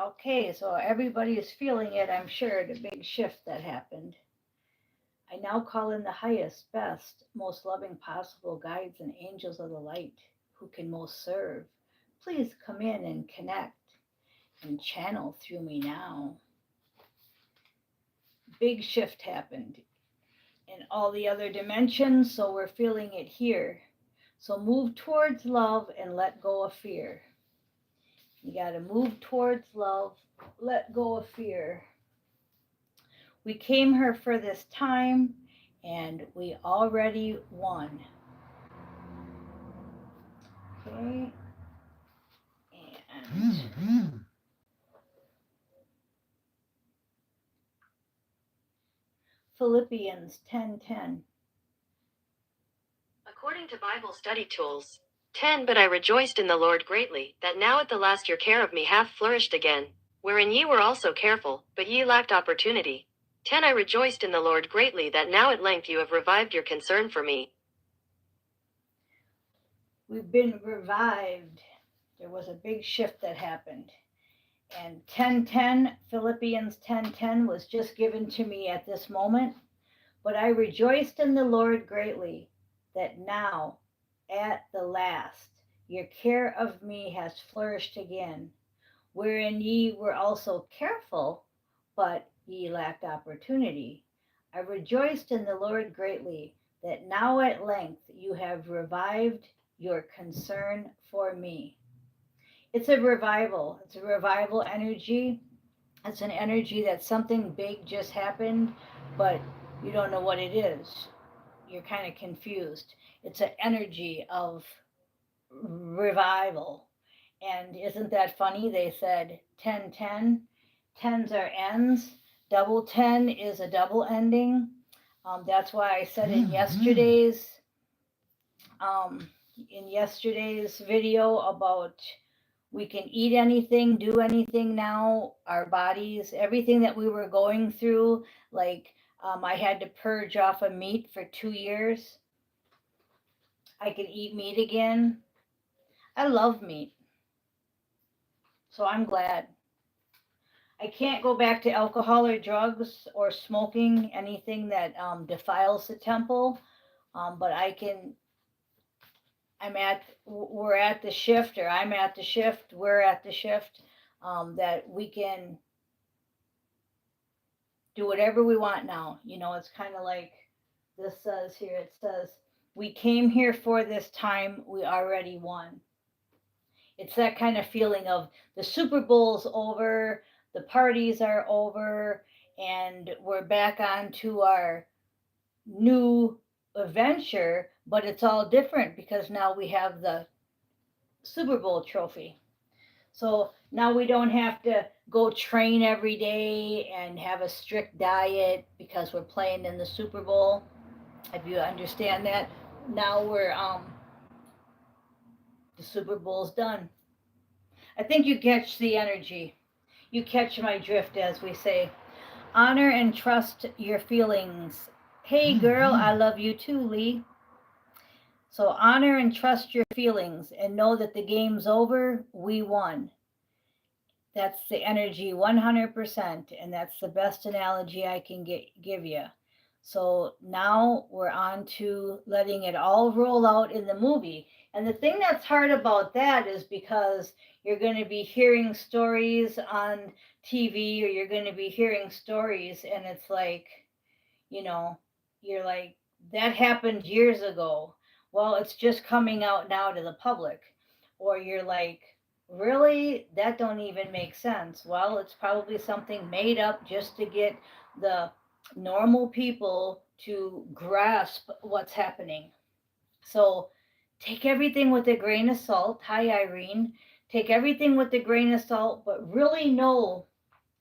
Okay, so everybody is feeling it, I'm sure, the big shift that happened. I now call in the highest, best, most loving possible guides and angels of the light who can most serve. Please come in and connect and channel through me now. Big shift happened in all the other dimensions, so we're feeling it here. So move towards love and let go of fear. You got to move towards love, let go of fear. We came here for this time and we already won. Okay, and Philippians 10:10. According to Bible study tools. 10 But I rejoiced in the Lord greatly, that now at the last your care of me hath flourished again, wherein ye were also careful, but ye lacked opportunity. 10 I rejoiced in the Lord greatly that now at length you have revived your concern for me. We've been revived. There was a big shift that happened. And 10:10, Philippians 10:10 was just given to me at this moment. But I rejoiced in the Lord greatly that now, at the last, your care of me has flourished again, wherein ye were also careful, but ye lacked opportunity. I rejoiced in the Lord greatly that now at length you have revived your concern for me. It's a revival. It's a revival energy. It's an energy that something big just happened, but you don't know what it is. You're kind of confused. It's an energy of revival. And isn't that funny? They said 10 10. Tens are ends. Double 10 is a double ending. That's why I said um, in yesterday's video about we can eat anything, do anything now. Our bodies, everything that we were going through, like I had to purge off of meat for 2 years. I can eat meat again. I love meat, so I'm glad. I can't go back to alcohol or drugs or smoking, anything that defiles the temple. But I can. We're at the shift, or I'm at the shift. We're at the shift that we can do whatever we want now. It's kind of like this says here. It says, we came here for this time, we already won. It's that kind of feeling of the Super Bowl's over, the parties are over, and we're back on to our new adventure, but it's all different because now we have the Super Bowl trophy. So now we don't have to go train every day and have a strict diet because we're playing in the Super Bowl. If you understand that, now the Super Bowl's done. I think you catch the energy. You catch my drift, as we say. Honor and trust your feelings. Hey girl, I love you too, Lee. So honor and trust your feelings and know that the game's over. We won. That's the energy 100%, and that's the best analogy I can give you. So now we're on to letting it all roll out in the movie. And the thing that's hard about that is because you're going to be hearing stories on TV, or you're going to be hearing stories, and it's like, you know, you're like, that happened years ago. Well, it's just coming out now to the public. Or you're like, really? That don't even make sense. Well, it's probably something made up just to get the normal people to grasp what's happening. So take everything with a grain of salt. Hi, Irene. Take everything with a grain of salt, but really know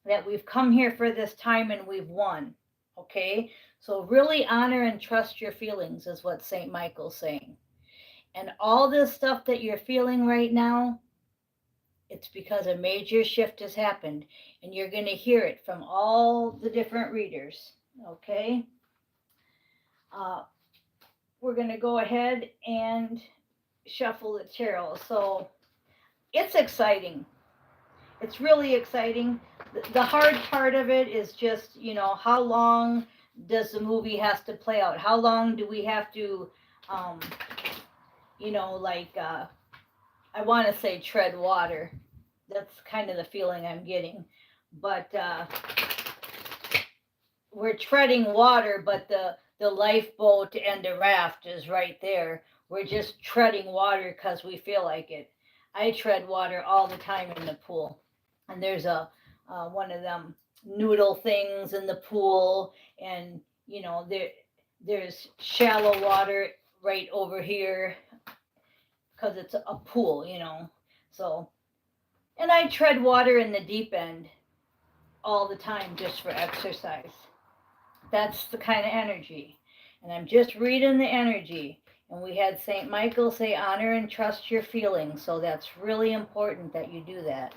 that we've come here for this time and we've won. Okay? So really honor and trust your feelings, is what St. Michael's saying. And all this stuff that you're feeling right now, it's because a major shift has happened, and you're going to hear it from all the different readers. Okay? Uh, we're going to go ahead and shuffle the tarot. So it's exciting. It's really exciting. The hard part of it is just, how long does the movie has to play out? How long do we have to, um, like, I want to say tread water. That's kind of the feeling I'm getting. But we're treading water, but the lifeboat and the raft is right there. We're just treading water because we feel like it. I tread water all the time in the pool, and there's a one of them noodle things in the pool, and there's shallow water right over here because it's a pool. So, and I tread water in the deep end all the time just for exercise. That's the kind of energy. And I'm just reading the energy. And we had St. Michael say, honor and trust your feelings. So that's really important that you do that.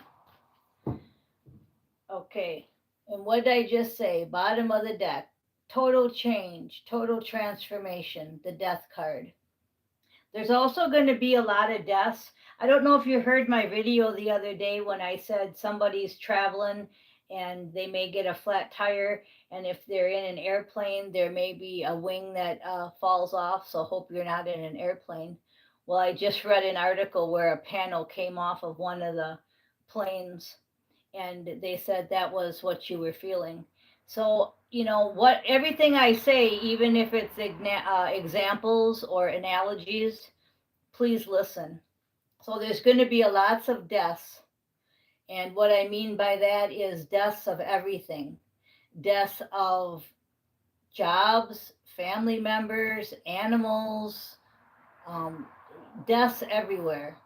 Okay. And what did I just say? Bottom of the deck. Total change, total transformation, the death card. There's also going to be a lot of deaths. I don't know if you heard my video the other day when I said somebody's traveling and they may get a flat tire. And if they're in an airplane, there may be a wing that falls off. So hope you're not in an airplane. Well, I just read an article where a panel came off of one of the planes and they said that was what you were feeling. So, what everything I say, even if it's examples or analogies, please listen. So, there's going to be a lots of deaths. And what I mean by that is deaths of everything, deaths of jobs, family members, animals, um, deaths everywhere.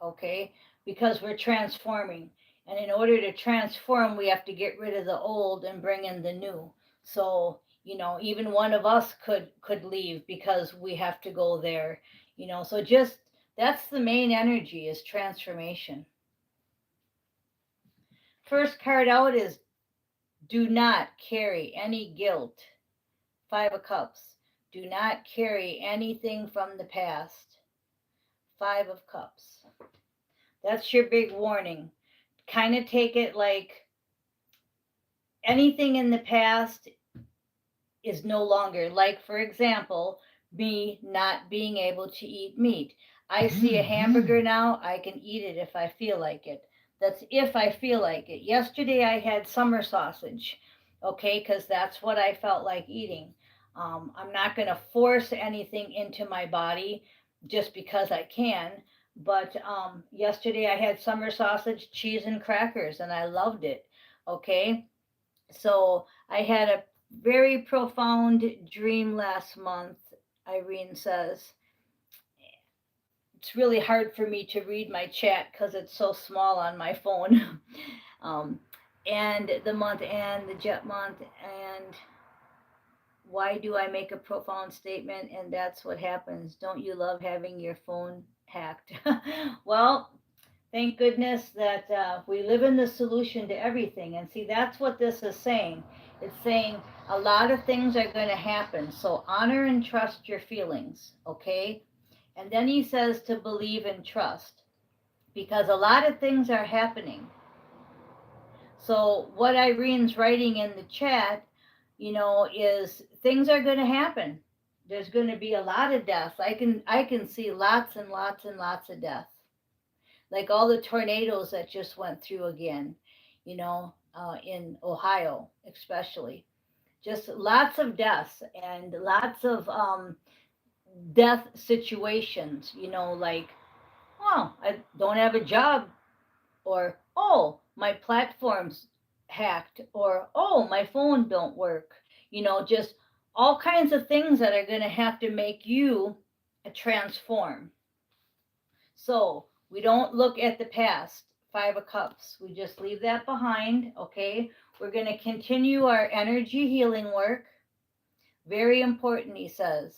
Okay? Because we're transforming. And in order to transform, we have to get rid of the old and bring in the new. So, even one of us could leave because we have to go there. So just that's the main energy is transformation. First card out is do not carry any guilt. 5 of Cups. Do not carry anything from the past. 5 of Cups. That's your big warning. Kind of take it like anything in the past is no longer, like, for example, me not being able to eat meat. I see a hamburger now, I can eat it if I feel like it. That's if I feel like it. Yesterday I had summer sausage, okay, because that's what I felt like eating. I'm not going to force anything into my body just because I can. But yesterday I had summer sausage, cheese, and crackers, and I loved it. Okay, so I had a very profound dream last month, Irene says. It's really hard for me to read my chat because it's so small on my phone. um, and the month and the jet month, and why do I make a profound statement and that's what happens? Don't you love having your phone hacked? Well, thank goodness that we live in the solution to everything. And see, that's what this is saying. It's saying a lot of things are going to happen. So honor and trust your feelings, okay? And then he says to believe and trust because a lot of things are happening. So what Irene's writing in the chat, is things are going to happen. There's going to be a lot of deaths. I can see lots and lots and lots of deaths, like all the tornadoes that just went through again, in Ohio, especially. Just lots of deaths and lots of death situations, like, oh, I don't have a job, or, oh, my platform's hacked, or, oh, my phone don't work. Just all kinds of things that are going to have to make you transform. So we don't look at the past, 5 of Cups. We just leave that behind, okay? We're going to continue our energy healing work. Very important, he says.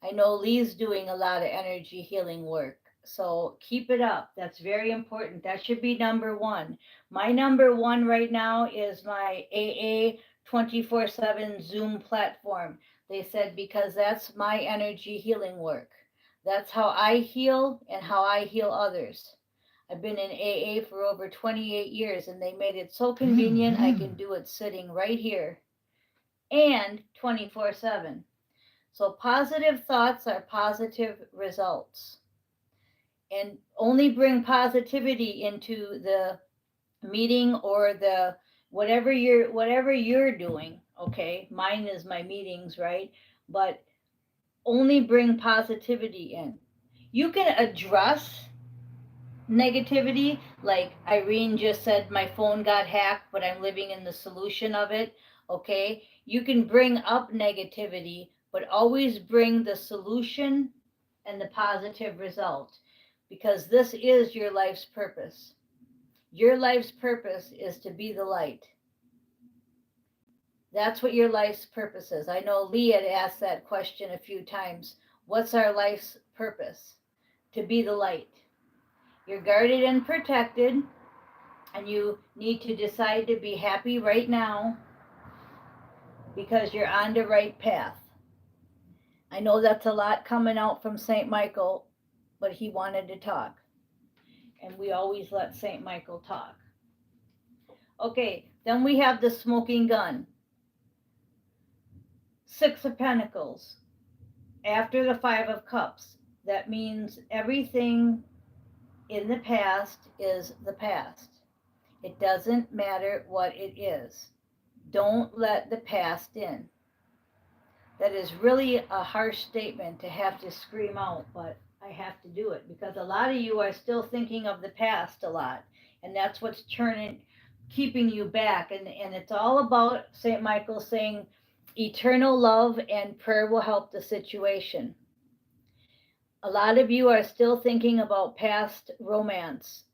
I know Lee's doing a lot of energy healing work. So keep it up. That's very important. That should be number one. My number one right now is my AA 24/7 Zoom platform. They said because that's my energy healing work. That's how I heal and how I heal others. I've been in AA for over 28 years, and they made it so convenient. I can do it sitting right here and 24/7. So positive thoughts are positive results. And only bring positivity into the meeting or the whatever you're doing, okay? Mine is my meetings, right? But only bring positivity in. You can address negativity, like Irene just said, my phone got hacked, but I'm living in the solution of it, okay? You can bring up negativity, but always bring the solution and the positive result, because this is your life's purpose. Your life's purpose is to be the light. That's what your life's purpose is. I know Lee had asked that question a few times. What's our life's purpose? To be the light. You're guarded and protected, and you need to decide to be happy right now because you're on the right path. I know that's a lot coming out from St. Michael, but he wanted to talk. And we always let St. Michael talk. Okay, then we have the smoking gun. 6 of Pentacles. After the 5 of Cups. That means everything in the past is the past. It doesn't matter what it is. Don't let the past in. That is really a harsh statement to have to scream out, but I have to do it because a lot of you are still thinking of the past a lot, and that's what's keeping you back. And it's all about St. Michael saying eternal love and prayer will help the situation. A lot of you are still thinking about past romance.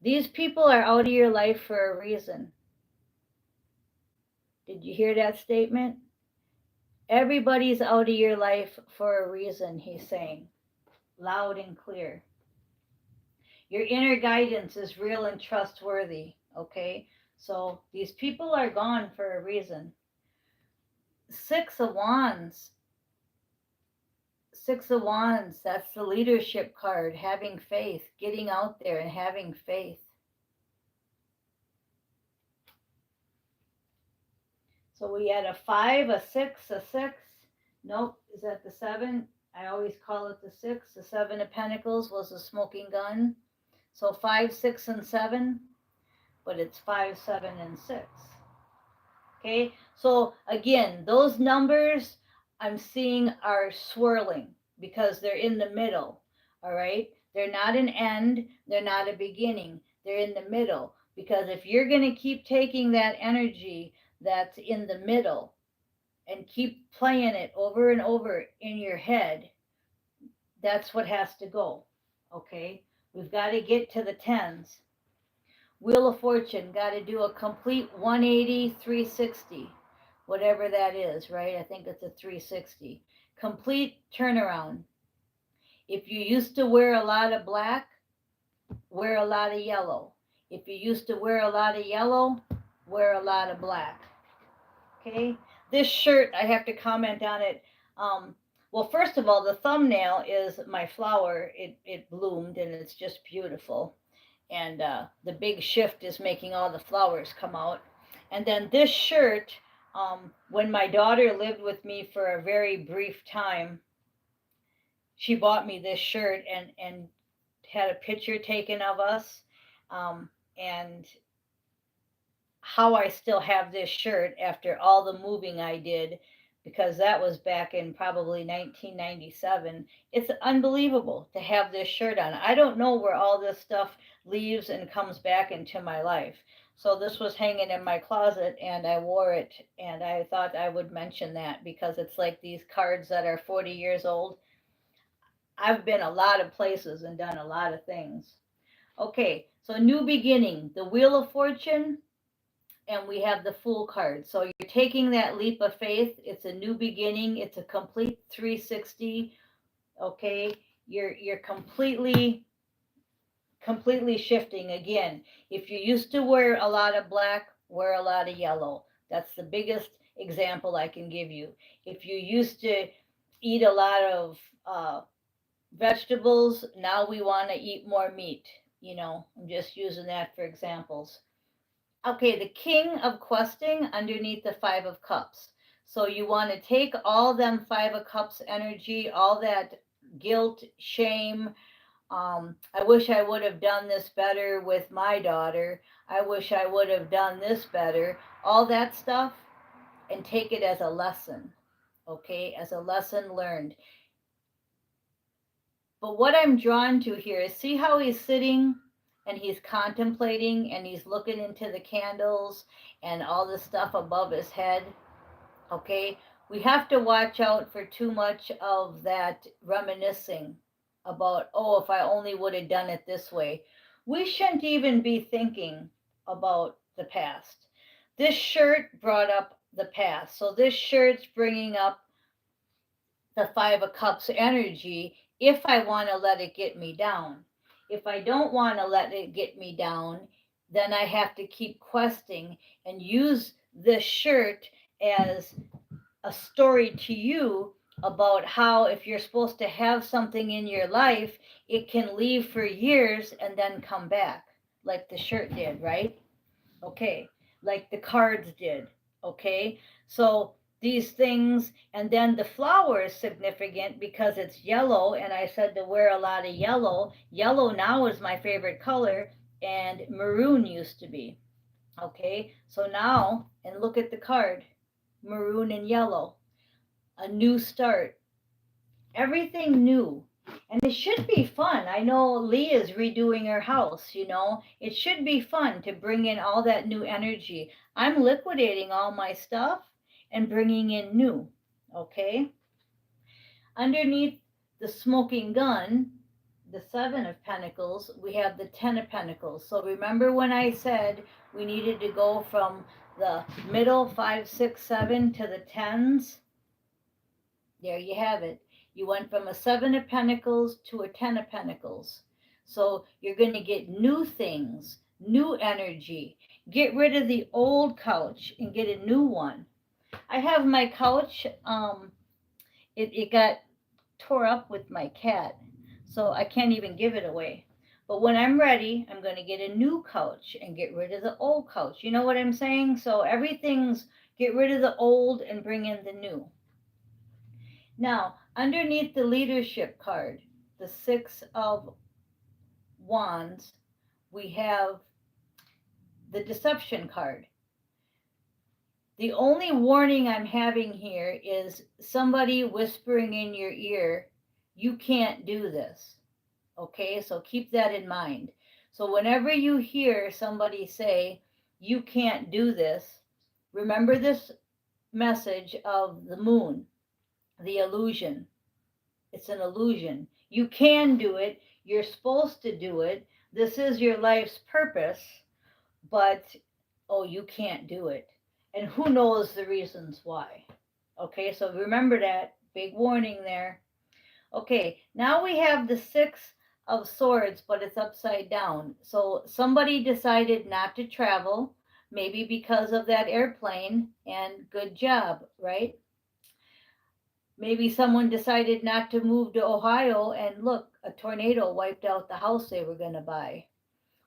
These people are out of your life for a reason. Did you hear that statement? Everybody's out of your life for a reason, he's saying, loud and clear. Your inner guidance is real and trustworthy, okay? So these people are gone for a reason. 6 of Wands. 6 of Wands, that's the leadership card, having faith, getting out there and having faith. So we had a 5, a 6, a 6. Nope, is that the 7? I always call it the 6. The 7 of Pentacles was a smoking gun. So 5, 6, and 7, but it's 5, 7, and 6. Okay, so again, those numbers I'm seeing are swirling because they're in the middle. All right, they're not an end, they're not a beginning, they're in the middle. Because if you're going to keep taking that energy that's in the middle and keep playing it over and over in your head, that's what has to go. Okay, we've got to get to the 10s. Wheel of Fortune, got to do a complete 180, 360, whatever that is, right? I think it's a 360. Complete turnaround. If you used to wear a lot of black, wear a lot of yellow. If you used to wear a lot of yellow, wear a lot of black. Okay, this shirt, I have to comment on it. Well, first of all, the thumbnail is my flower. It bloomed and it's just beautiful. And the big shift is making all the flowers come out. And then this shirt, when my daughter lived with me for a very brief time, she bought me this shirt and had a picture taken of us. And how I still have this shirt after all the moving I did, because that was back in probably 1997. It's unbelievable to have this shirt on. I don't know where all this stuff leaves and comes back into my life. So this was hanging in my closet and I wore it, and I thought I would mention that because it's like these cards that are 40 years old. I've been a lot of places and done a lot of things. Okay, so new beginning, the Wheel of Fortune, and we have the Fool card. So you're taking that leap of faith. It's a new beginning. It's a complete 360. Okay, you're completely shifting again. If you used to wear a lot of black, wear a lot of yellow. That's the biggest example I can give you. If you used to eat a lot of vegetables, now we want to eat more meat. I'm just using that for examples. Okay, the king of questing underneath the five of cups. So you want to take all them five of cups energy, all that guilt, shame. I wish I would have done this better with my daughter. I wish I would have done this better. All that stuff, and take it as a lesson, okay, as a lesson learned. But what I'm drawn to here is, see how he's sitting and he's contemplating and he's looking into the candles and all the stuff above his head. Okay, we have to watch out for too much of that reminiscing about, oh, if I only would have done it this way. We shouldn't even be thinking about the past. This shirt brought up the past. So this shirt's bringing up the five of cups energy if I want to let it get me down. If I don't want to let it get me down, then I have to keep questing and use this shirt as a story to you about how, if you're supposed to have something in your life, it can leave for years and then come back, like the shirt did, right? Okay, like the cards did. Okay, so these things, and then the flower is significant because it's yellow, and I said to wear a lot of yellow. Yellow now is my favorite color, and maroon used to be. Okay, so now, and look at the card, maroon and yellow, a new start, everything new. And it should be fun. I know Lee is redoing her house. It should be fun to bring in all that new energy. I'm liquidating all my stuff and bringing in new. Okay? Underneath the smoking gun, the Seven of Pentacles, we have the Ten of Pentacles. So remember when I said we needed to go from the middle 5, 6, 7 to the tens? There you have it. You went from a Seven of Pentacles to a Ten of Pentacles. So you're going to get new things, new energy. Get rid of the old couch and get a new one. I have my couch, it got tore up with my cat, so I can't even give it away. But when I'm ready, I'm going to get a new couch and get rid of the old couch. You know what I'm saying? So everything's get rid of the old and bring in the new. Now, underneath the leadership card, the Six of Wands, we have the deception card. The only warning I'm having here is somebody whispering in your ear, you can't do this. Okay, so keep that in mind. So whenever you hear somebody say, you can't do this, remember this message of the moon, the illusion. It's an illusion. You can do it. You're supposed to do it. This is your life's purpose, but oh, you can't do it. And who knows the reasons why. Okay, so remember that. Big warning there. Okay, now we have the Six of Swords, but it's upside down. So somebody decided not to travel, maybe because of that airplane, and good job, right? Maybe someone decided not to move to Ohio, and look, a tornado wiped out the house they were going to buy.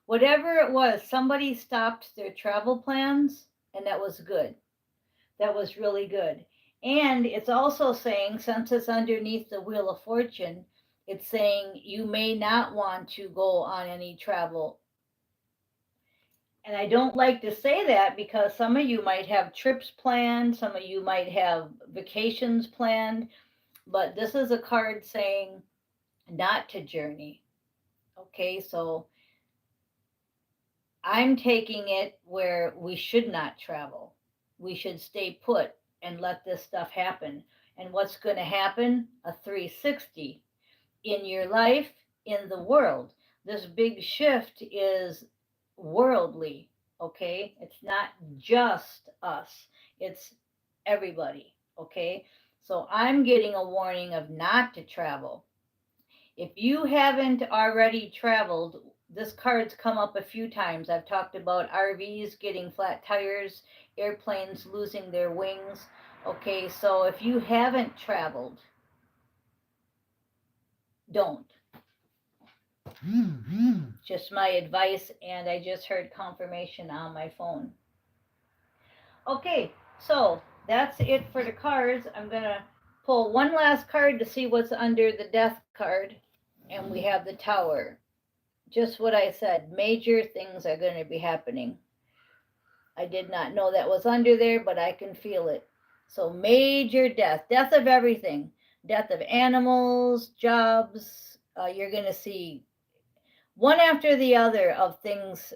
Whatever it was, somebody stopped their travel plans, and that was good. That was really good. And it's also saying, since it's underneath the Wheel of Fortune, it's saying you may not want to go on any travel. And I don't like to say that because some of you might have trips planned, some of you might have vacations planned, but this is a card saying not to journey. Okay, so I'm taking it where we should not travel. We should stay put and let this stuff happen. And what's going to happen? A 360 in your life, in the world. This big shift is worldly, okay? It's not just us, it's everybody, okay? So I'm getting a warning of not to travel. If you haven't already traveled, this card's come up a few times. I've talked about RVs getting flat tires, airplanes losing their wings. Okay, so if you haven't traveled, don't. Just my advice, and I just heard confirmation on my phone. Okay, so that's it for the cards. I'm going to pull one last card to see what's under the death card, and we have the Tower. Just what I said, major things are going to be happening. I did not know that was under there, but I can feel it. So major death of everything, death of animals, jobs. You're going to see one after the other of things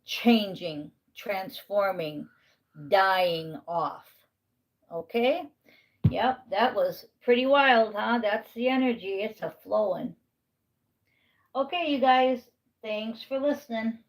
changing, transforming, dying off. Okay? Yep, that was pretty wild, huh? That's the energy. It's a flowing. Okay, you guys, thanks for listening.